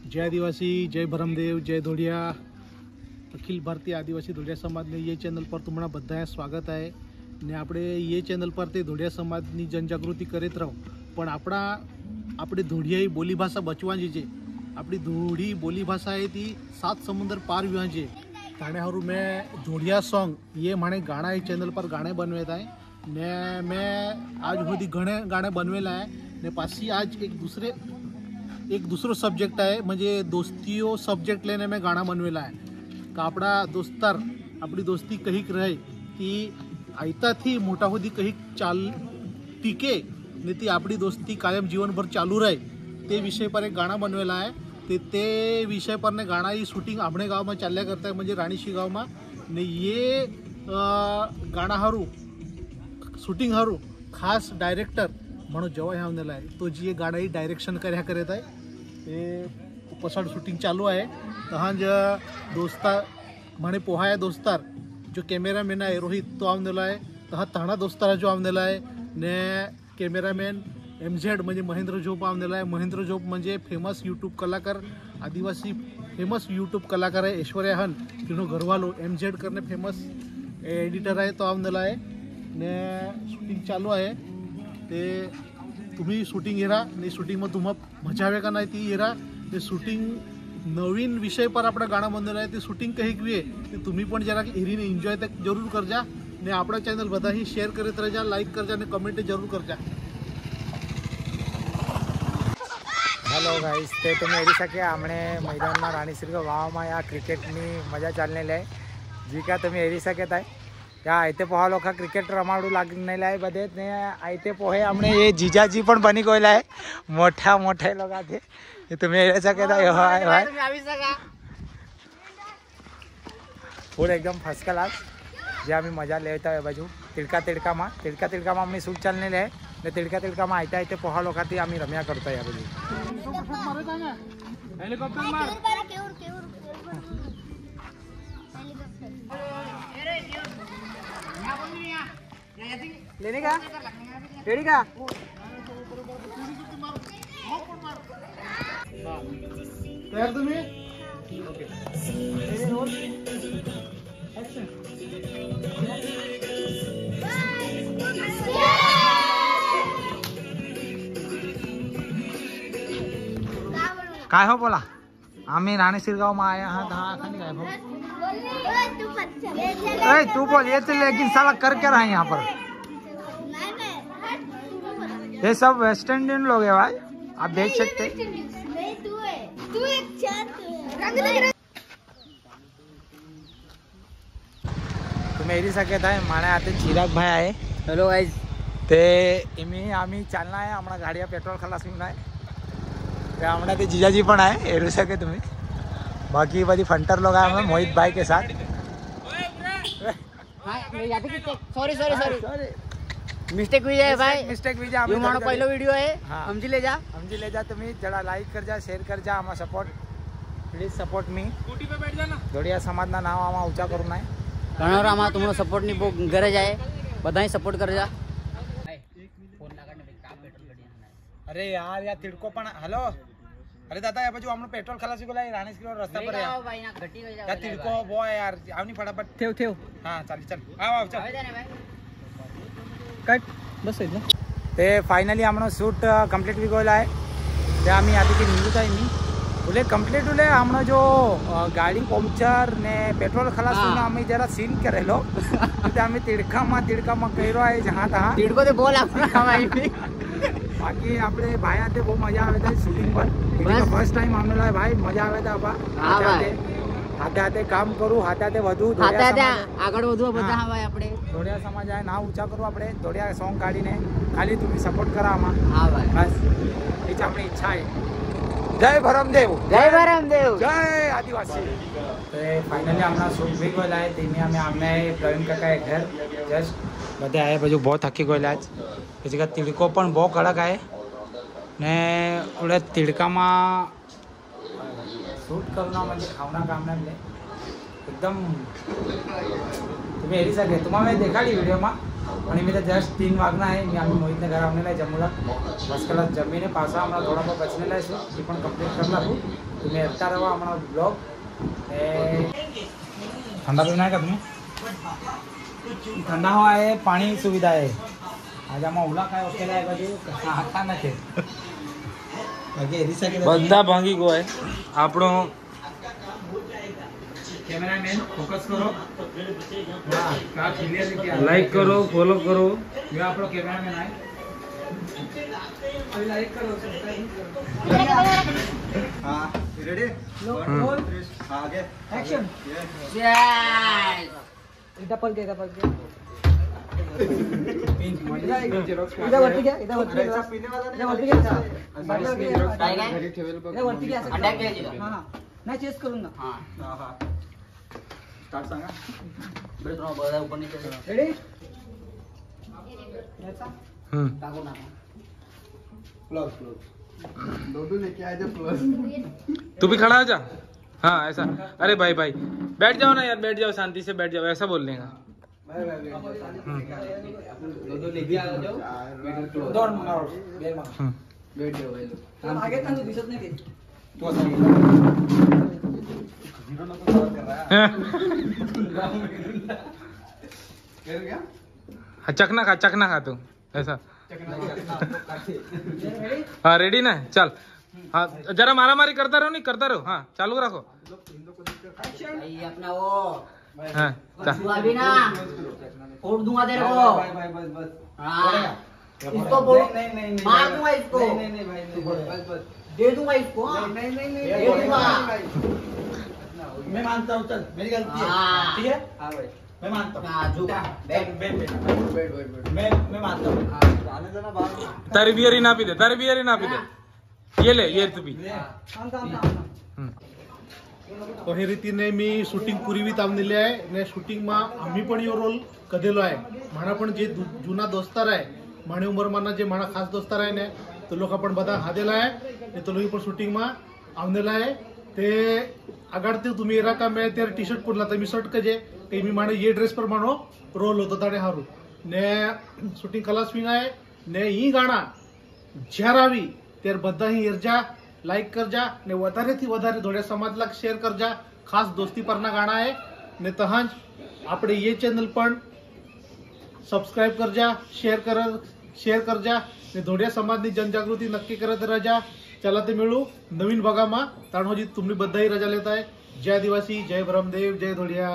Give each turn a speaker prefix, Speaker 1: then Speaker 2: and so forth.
Speaker 1: जय आदिवासी, जय भरमदेव, जय धोड़िया। अखिल भारतीय आदिवासी धोड़िया समाज ने ये चैनल पर तुम्हारा बधाए स्वागत है ने આપણે ये चैनल पर તે ધોળિયા સમાજની જનજાગૃતિ કરીત રહો પણ આપણી ધોળિયાઈ બોલી ભાષા બચવાની છે। આપણી ધોળી બોલી ભાષા है ती 7 समुद्र पार विहां છે। थाने हरू मैं धोड़िया सॉन्ग ये माने गाना ये चैनल पर गाने बनवेत आहे ने मैं आज होती घणे गाणे बनवेला आहे ने पाછી आज एक दूसरो सब्जेक्ट आहे म्हणजे दोस्तीओ सब्जेक्ट लेने मैं गाना बनवेला आहे का आपड़ा दोस्तार अपनी दोस्ती कही रहे ती आयता थी मोटा होती कही चाल टीके ने ती अपनी दोस्ती कायम जीवन भर चालू रहे ते विषय पर एक गाना बनवेला है। ते विषय पर ने गाना ही शूटिंग आपणे गाँव में चाल्या करता है म्हणजे राणीशी गाँव में ने ये गाना हरू शूटिंग हरू खास डायरेक्टर म्हणून जवाय आवनेला आहे तो जी ये गाना ही डायरेक्शन कर्या करत आहे ते पसाड शूटिंग चालू आहे। तहांज दोस्तार म्हणे पोहाया दोस्तार जो कॅमेरामॅन आहे रोहित तो आवनेला आहे तहा ताणा दोस्तारा जो आवनेला आहे ने कॅमेरामॅन MZ म्हणजे महेंद्र झोप आवनेला आहे। महेंद्र झोप म्हणजे फेमस यूट्यूब कलाकार आदिवासी फेमस यूट्यूब कलाकार आहे। ऐश्वर्या हन तिनो घरवालो MZ करने फेमस एडिटर आहे तो आवनेला आहे ने शूटिंग चालू आहे ते तुम्ही शूटिंग येरा ने शूटिंग में तुम्हाला मजा आवे का नाही ती येरा ते शूटिंग नवीन विषय पर अपना गाना बनवेला है ते शूटिंग कही हुए ते तुम्ही पण जरा एरीने एंजॉय तक जरूर कर जा ने अपना चैनल बधा ही शेयर करते रह जा लाइक कर जा ने कमेंट जरूर कर जा।
Speaker 2: हेलो गाइस ते तुम्ही एरी सके हमने मैदान में राणीश्रीगाव गाँव में या क्रिकेट में मजा चलने है जी का तुम्ही एरी सके था या आयते पोहा लोग क्रिकेट रमाडू लागने है बधे ने आयते पोहे हमने ये जीजाजी पण बनी गयला है मोठा मोठे लोग थे ये तुम्ही एरी सके था फूल एकदम फर्स्ट क्लास जे आम्ही मजा लेता है बाजू तिड़का में आम्ही शूट चलने है ने तिड़का में आयते आयते पोहा लोग आम्ही रम्या करता है बाजू हेलिकॉप्टर मार लेने का रेडी का
Speaker 1: तयार तुम्ही
Speaker 2: काय हो बोला आम्ही राणीश्रीगाव में आया हाँ हाँ खानी काय हो तू बोल ये तो लेकिन साला कर क्या रहा है यहाँ पर ये सब वेस्ट इंडियन लोग है भाई आप देख सकते तुम्ही एरी सके था माने आते चिराग भाई आहे हेलो गाइस ते इमी आम्ही चालना आहे हमारा गाड़िया पेट्रोल खलास में आहे ते हमारा ते जीजाजी पण आहे एरू सके तुम्ही बाकी बड़ी फंटर लोग आए मोहित भाई के साथ सॉरी
Speaker 3: मिस्टेक हुई है भाई
Speaker 2: मिस्टेक हुई जा
Speaker 3: मानो पहला वीडियो है समझी ले जा
Speaker 2: तुम्ही जरा लाइक कर जा शेयर कर जा आमा सपोर्ट प्लीज सपोर्ट मी धोड़िया समाज ना नाव आमा ऊंचा करू नाही
Speaker 3: घणोर आमा तुमनो सपोर्ट नी बो गरज आहे बधाई सपोर्ट कर जा
Speaker 2: अरे यार या तिड़को पण हेलो अरे दादा या बाजू हमने पेट्रोल खलासी को लाई राणीश्रीगाव रस्ता पर
Speaker 3: आओ भाई ना घटी हो जा
Speaker 2: या तिड़को वो है यार आवनी फटाफट
Speaker 3: ठेव
Speaker 2: हां चल आओ चल
Speaker 3: कट बस इतना
Speaker 2: ते फायनली हमने शूट कंप्लीट भी गोला है ते आम्ही आधी की निघत आहे मी उले कंप्लीट उले हमने जो गाड़ी पंक्चर ने पेट्रोल खलास में आम्ही जरा सीन करेलो ते आम्ही तिड़का में कहिरो आहे जहां तहां
Speaker 3: तिड़को ते बोल भाई
Speaker 2: बाकी अपने भाया ते बहुत मजा आवे था शूटिंग पर फर्स्ट टाइम आमेला भाई मजा आवे था बा
Speaker 3: हां भाई
Speaker 2: हाथे काम करू हाथे વધુ
Speaker 3: આગળ વધવા બધા ભાઈ આપણે
Speaker 2: ધોડિયા સમાજ आहे नाव ऊंचा करू આપણે ધોડિયા सॉन्ग काढीने खाली तुम्ही सपोर्ट करा आम्हा
Speaker 3: हां भाई
Speaker 2: बस हीच आपली इच्छा आहे। जय भरमदेव जय आदिवासी। तो फाइनली हमारा शूट भी गया है तेमी हमें आमने प्रवीण काका है घर जस्ट बधे आए बाजू बहुत थकी गया आज પછી का तिड़को पण बहुत कड़क है ने उड़े तिड़का में शूट करना म्हणजे खावना काम नाही एकदम तुम्ही एरी सके तुम्हाला देखा वीडियो में आणि मी तर जस्ट 3 वाजणं आहे. आम्ही मोहितने घर आणलेलं आहे जम्मूला. बस कला जमीने पासा आम्हाला थोडा बहुत बचलेला आहे सो ती पण कंप्लीट करणार हो. तुम्ही ऐकता रहा आम्हाला ब्लॉग. ठंडा पिना है का तुम्हें? ठंडा हुआ है, पानी सुविधा है. आज आम्हाला ओला काय ओकेला आहे बाजू हाथा नखे
Speaker 4: બધા ભાંગી ગયો है આપણો
Speaker 2: कैमरामैन फोकस करो. हाँ का क्लियर दिखे.
Speaker 4: લાઈક કરો ફોલો કરો.
Speaker 2: ये आप लोग कैमरामैन आए. अभी लाइक करो
Speaker 5: हाँ रेडी आगे
Speaker 2: एक्शन.
Speaker 3: इधर पल के
Speaker 2: इधर वरती क्या इधर वरती क्या
Speaker 5: पीने वाला
Speaker 2: इधर वरती क्या
Speaker 5: घरी ठेवेल बघ.
Speaker 3: इधर वरती क्या अटैक केला
Speaker 2: हां मैं चेस करूंगा.
Speaker 3: हां
Speaker 5: हाँ हाँ स्टार्ट सांगा.
Speaker 3: बेड थोड़ा बड़ा ऊपर नीचे
Speaker 2: रेडी ऐसा
Speaker 3: टाकू ना
Speaker 5: क्लोज क्लोज दोनों लेके आए थे क्लोज.
Speaker 4: तू भी खड़ा हो जा. हाँ ऐसा. अरे भाई भाई बैठ जाओ ना यार, बैठ जाओ शांति से बैठ जाओ, ऐसा बोल देगा.
Speaker 5: दोनों लेके आ जाओ.
Speaker 2: दौड़ मारो बेल मारो.
Speaker 5: बैठ जाओ भाई लोग.
Speaker 2: आगे तक दिसत नाही ते.
Speaker 5: तो असं जीरो नको सवाल कर रहा है. कर क्या
Speaker 4: चखना खा तू ऐसा. हाँ रेडी ना चल. हाँ जरा मारा मारी करता रहो. हाँ चालू रखो.
Speaker 3: भाई अपना वो
Speaker 4: हाँ
Speaker 3: तू अभी ना फोड़ दूंगा तेरे को.
Speaker 5: भाई बस
Speaker 3: हाँ इसको फोड़
Speaker 5: नहीं
Speaker 3: मार दूंगा इसको.
Speaker 5: नहीं भाई बस
Speaker 3: दे दूंगा इसको. हाँ?
Speaker 5: नहीं
Speaker 3: दे दूंगा.
Speaker 2: मैं मानता हूं चल मेरी गलती है.
Speaker 3: हाँ.
Speaker 2: ठीक है
Speaker 5: हाँ भाई
Speaker 2: मैं मानता हूं.
Speaker 3: हाँ झुक बैठ.
Speaker 5: बैठ
Speaker 2: मैं मानता हूं.
Speaker 5: आने देना बाहर.
Speaker 4: तारी बियरी ना पी दे. ये ले ये तू पी.
Speaker 1: તો એ રીતને મેં શૂટિંગ પૂરી બી તામનેલી आहे ને શૂટિંગમાં અમે પણ એવો રોલ કરેલો आहे. મારા પણ જે જૂના દોસ્તાર आहे મારી ઉંમરમાંના જે મારા ખાસ દોસ્તાર आहे ને તો લોકો પણ બધા હાદેલા आहे ને તો લોકો પણ શૂટિંગમાં આવનેલા आहे. તે આગળથી तुम्ही એરા કા મેં ત્યારે ટી શર્ટ પૂરલા તો मी શર્ટ કજે તે मी માણે ये ड्रेस पर મારો રોલ હતો તારે હારું ને શૂટિંગ કલાસ વિંગ आहे ને ઈ ગાણા જ્યારે આવી ત્યારે બધા અહીં એરજા लाइक कर जा ने વધારેથી વધારે ધોળિયા સમાજला शेअर कर जा. खास दोस्ती पરના गाणा आहे ने तहांज આપણે ये चॅनल पण सबस्क्राइब कर जा, शेअर कर जा ने धोळिया समाजની जनजागृती नक्की करत राजा. चला ते मिळू नवीन भागाમાં. ताणोजी तुम्ही बधाई रजा लेताय. जय आदिवासी, जय ब्रह्मदेव, जय धोळिया.